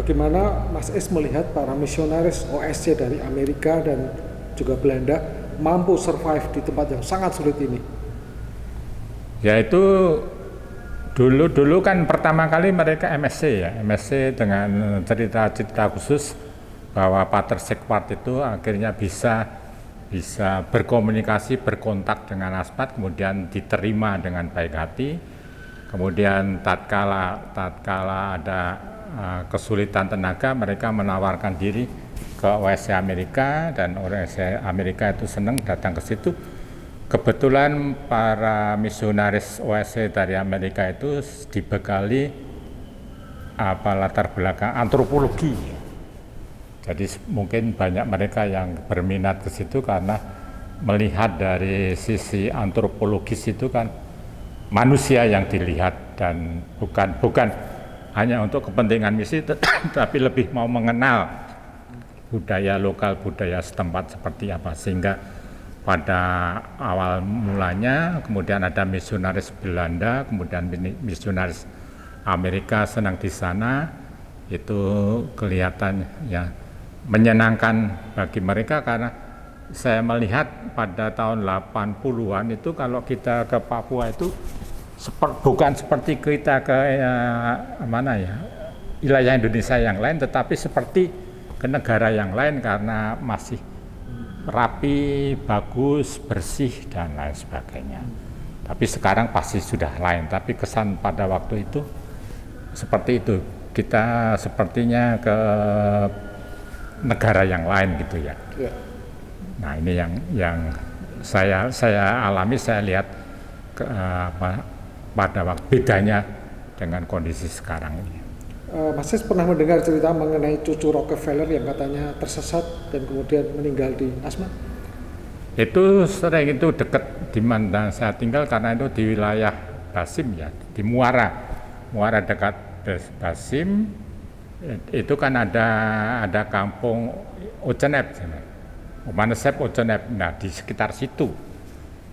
bagaimana Mas Is melihat para misionaris OSC dari Amerika dan juga Belanda mampu survive di tempat yang sangat sulit ini? Yaitu dulu kan pertama kali mereka MSC ya, MSC dengan cerita-cerita khusus bahwa Pater Sequard itu akhirnya bisa berkomunikasi, berkontak dengan Asmat, kemudian diterima dengan baik hati. Kemudian tatkala ada kesulitan tenaga, mereka menawarkan diri ke OSC Amerika, dan OSC Amerika itu senang datang ke situ. Kebetulan para misionaris OSC dari Amerika itu dibekali latar belakang antropologi. Jadi mungkin banyak mereka yang berminat ke situ karena melihat dari sisi antropologis itu kan manusia yang dilihat, dan bukan hanya untuk kepentingan misi, tapi lebih mau mengenal budaya lokal, budaya setempat seperti apa. Sehingga pada awal mulanya kemudian ada misionaris Belanda, kemudian misionaris Amerika senang di sana. Itu kelihatan ya menyenangkan bagi mereka, karena saya melihat pada tahun 80-an itu kalau kita ke Papua itu bukan seperti kita ke wilayah Indonesia yang lain, tetapi seperti ke negara yang lain karena masih rapi, bagus, bersih, dan lain sebagainya. Tapi sekarang pasti sudah lain, tapi kesan pada waktu itu seperti itu. Kita sepertinya ke negara yang lain gitu ya. Nah, ini yang saya alami, saya lihat pada waktu bedanya dengan kondisi sekarang ini. Mas Is pernah mendengar cerita mengenai cucu Rockefeller yang katanya tersesat dan kemudian meninggal di Asmat? Itu sering, itu dekat di mana saya tinggal, karena itu di wilayah Basim ya, di Muara dekat Basim. Itu kan ada kampung Ocenep, Manesep Ocenep, nah di sekitar situ.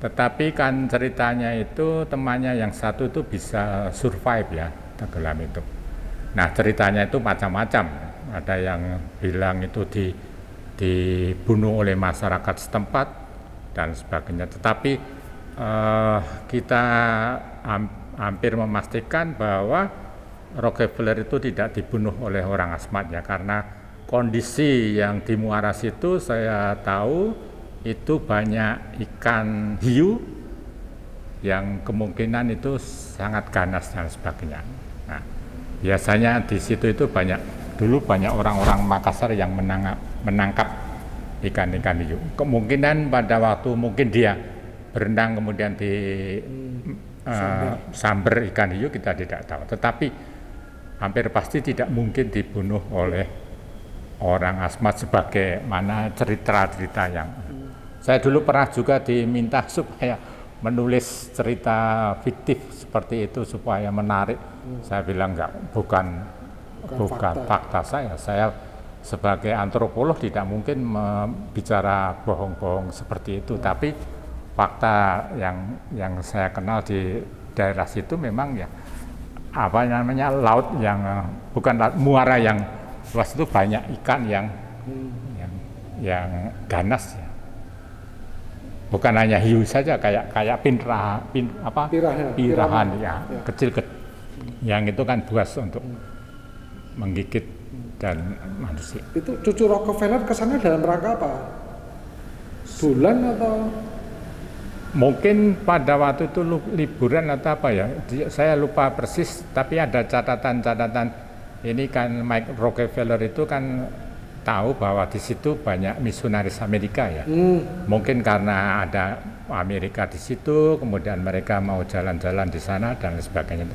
Tetapi kan ceritanya itu temannya yang satu itu bisa survive ya, tenggelam itu. Nah ceritanya itu macam-macam, ada yang bilang itu dibunuh oleh masyarakat setempat dan sebagainya. Tetapi kita hampir memastikan bahwa Rockefeller itu tidak dibunuh oleh orang Asmat ya, karena kondisi yang di Muara situ saya tahu itu banyak ikan hiu yang kemungkinan itu sangat ganas dan sebagainya. Nah, biasanya di situ itu dulu banyak orang-orang Makassar yang menangkap ikan-ikan hiu. Kemungkinan pada waktu mungkin dia berenang kemudian samber ikan hiu, kita tidak tahu. Tetapi hampir pasti tidak mungkin dibunuh oleh orang Asmat sebagaimana cerita-cerita yang saya dulu pernah juga diminta supaya menulis cerita fiktif seperti itu supaya menarik. Saya bilang bukan fakta saya sebagai antropolog tidak mungkin bicara bohong-bohong seperti itu, tapi fakta yang saya kenal di daerah situ memang ya laut yang bukan laut, muara yang luas itu banyak ikan yang ganas ya. Bukan hanya hiu saja, kayak pirahan ya, kecil yang itu kan buas untuk menggigit dan manusia. Itu cucu Rockefeller kesana dalam rangka apa? Bulan atau? Mungkin pada waktu itu liburan atau apa ya, saya lupa persis, tapi ada catatan-catatan. Ini kan Mike Rockefeller itu kan tahu bahwa di situ banyak misionaris Amerika ya. Mungkin karena ada Amerika di situ, kemudian mereka mau jalan-jalan di sana dan sebagainya.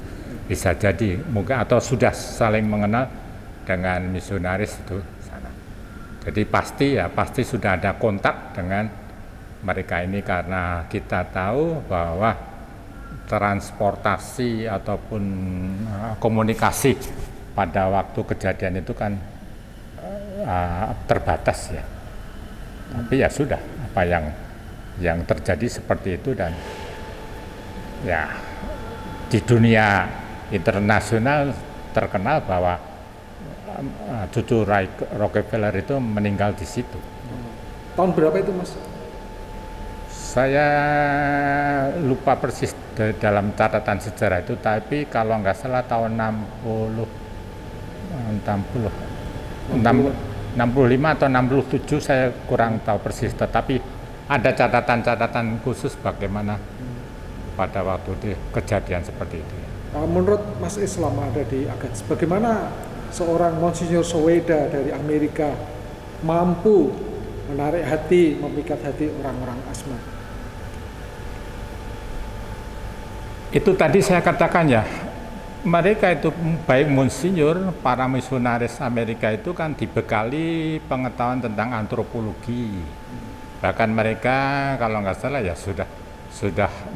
Bisa jadi mungkin, atau sudah saling mengenal dengan misionaris itu sana. Jadi pasti sudah ada kontak dengan mereka ini, karena kita tahu bahwa transportasi ataupun komunikasi pada waktu kejadian itu kan terbatas ya. Tapi ya sudah, apa yang terjadi seperti itu, dan ya di dunia internasional terkenal bahwa cucu Ray Rockefeller itu meninggal di situ. Tahun berapa itu, Mas? Saya lupa persis dalam catatan sejarah itu, tapi kalau nggak salah tahun 65 atau 67, saya kurang tahu persis, tetapi ada catatan-catatan khusus bagaimana pada waktu itu kejadian seperti itu. Menurut Mas Islam ada di Agats, bagaimana seorang Monsinyur Soweda dari Amerika mampu menarik hati, memikat hati orang-orang Asmat? Itu tadi saya katakan ya, mereka itu baik Monsinyur, para misionaris Amerika itu kan dibekali pengetahuan tentang antropologi. Bahkan mereka kalau nggak salah ya sudah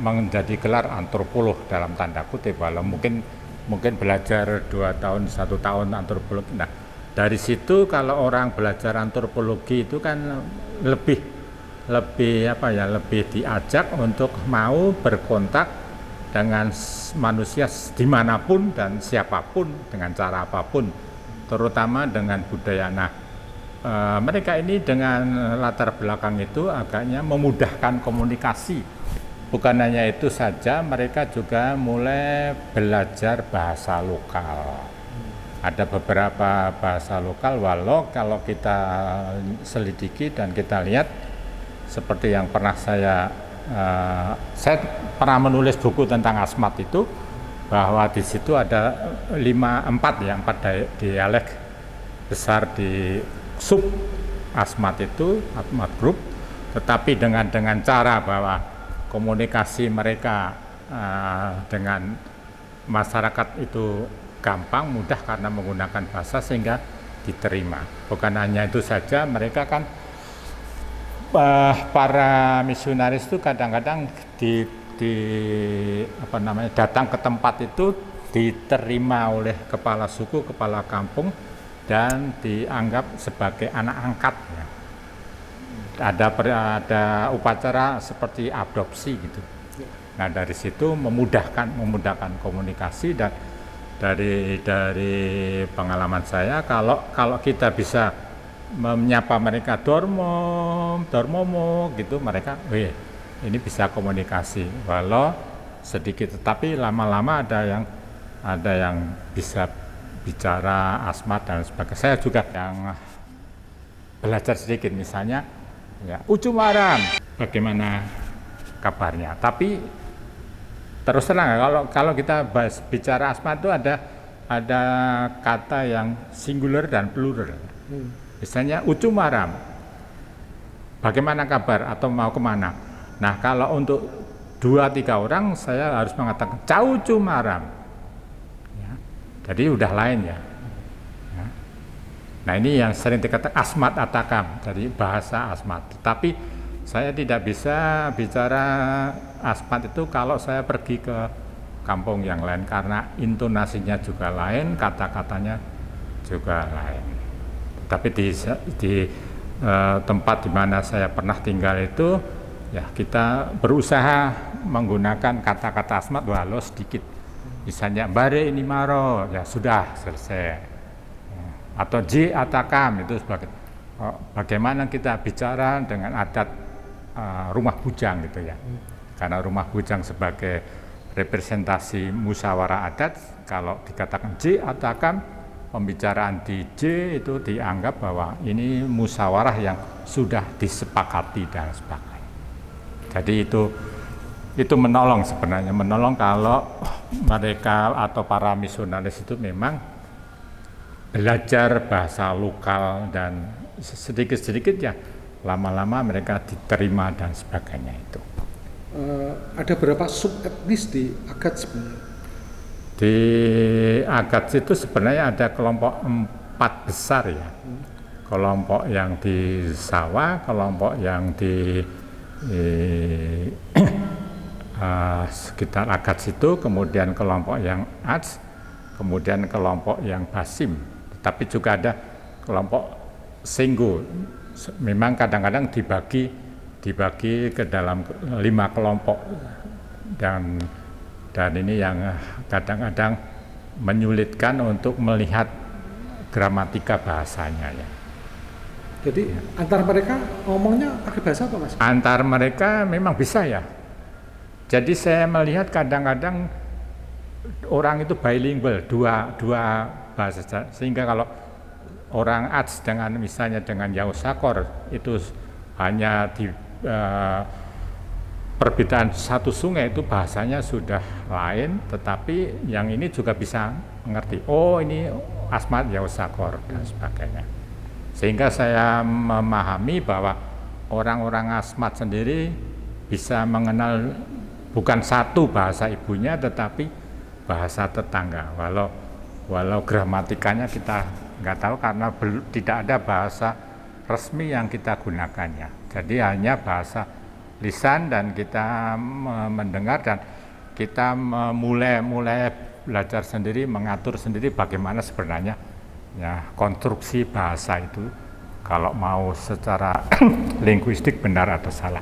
menjadi gelar antropolog dalam tanda kutip, walau mungkin belajar 2 tahun 1 tahun antropologi. Nah, dari situ kalau orang belajar antropologi itu kan lebih diajak untuk mau berkontak dengan manusia dimanapun dan siapapun dengan cara apapun, terutama dengan budaya. Nah, mereka ini dengan latar belakang itu agaknya memudahkan komunikasi. Bukan hanya itu saja, mereka juga mulai belajar bahasa lokal. Ada beberapa bahasa lokal, walau kalau kita selidiki dan kita lihat, seperti yang pernah saya pernah menulis buku tentang Asmat itu, bahwa di situ ada 4 dialek besar di sub Asmat itu, Asmat Group, tetapi dengan cara bahwa komunikasi mereka dengan masyarakat itu gampang, mudah karena menggunakan bahasa sehingga diterima. Bukan hanya itu saja, mereka kan para misionaris itu kadang-kadang datang ke tempat itu diterima oleh kepala suku, kepala kampung, dan dianggap sebagai anak angkat ya. Ada upacara seperti adopsi gitu. Nah, dari situ memudahkan komunikasi. Dan dari pengalaman saya, kalau kita bisa menyapa mereka dormomo gitu, mereka ini bisa komunikasi, walau sedikit, tetapi lama-lama ada yang bisa bicara Asmat dan sebagainya. Saya juga yang belajar sedikit, misalnya ya, Ucumaram, bagaimana kabarnya. Tapi terus terang kalau kita bicara Asmat itu ada kata yang singular dan plural. Misalnya Ucumaram, bagaimana kabar atau mau kemana. Nah, kalau untuk 2-3 orang saya harus mengatakan Caucumaram ya, jadi udah lain ya. Nah, ini yang sering dikatakan Asmat Atakam, dari bahasa Asmat. Tapi saya tidak bisa bicara Asmat itu kalau saya pergi ke kampung yang lain, karena intonasinya juga lain, kata-katanya juga lain. Tapi di tempat di mana saya pernah tinggal itu, ya kita berusaha menggunakan kata-kata Asmat walau sedikit. Misalnya bare ini maro, ya sudah selesai. Atau J Atakam itu sebagai bagaimana kita bicara dengan adat rumah bujang gitu ya. Karena rumah bujang sebagai representasi musyawarah adat, kalau dikatakan J Atakam, pembicaraan di J itu dianggap bahwa ini musyawarah yang sudah disepakati dan sebagainya. Jadi itu menolong sebenarnya, kalau mereka atau para misionaris itu memang belajar bahasa lokal, dan sedikit-sedikit ya lama-lama mereka diterima dan sebagainya itu. Ada berapa sub etnis di Agats sebenarnya? Di Agats itu sebenarnya ada kelompok 4 besar ya. Kelompok yang di Sawah, kelompok yang di sekitar Agats itu, kemudian kelompok yang Ats, kemudian kelompok yang Basim. Tapi juga ada kelompok Senggo. Memang kadang-kadang dibagi ke dalam 5 kelompok, dan ini yang kadang-kadang menyulitkan untuk melihat gramatika bahasanya ya. Jadi antar mereka ngomongnya pakai bahasa apa Mas? Antar mereka memang bisa ya. Jadi saya melihat kadang-kadang orang itu bilingual, dua bahasa, sehingga kalau orang Ats dengan misalnya dengan Yausakor itu hanya di perbedaan satu sungai itu bahasanya sudah lain, tetapi yang ini juga bisa mengerti. Oh ini Asmat Yausakor dan sebagainya. Sehingga saya memahami bahwa orang-orang Asmat sendiri bisa mengenal bukan satu bahasa ibunya, tetapi bahasa tetangga. Walau gramatikanya kita nggak tahu karena tidak ada bahasa resmi yang kita gunakannya. Jadi hanya bahasa lisan dan kita mendengar dan kita mulai belajar sendiri, mengatur sendiri bagaimana sebenarnya ya konstruksi bahasa itu kalau mau secara linguistik benar atau salah.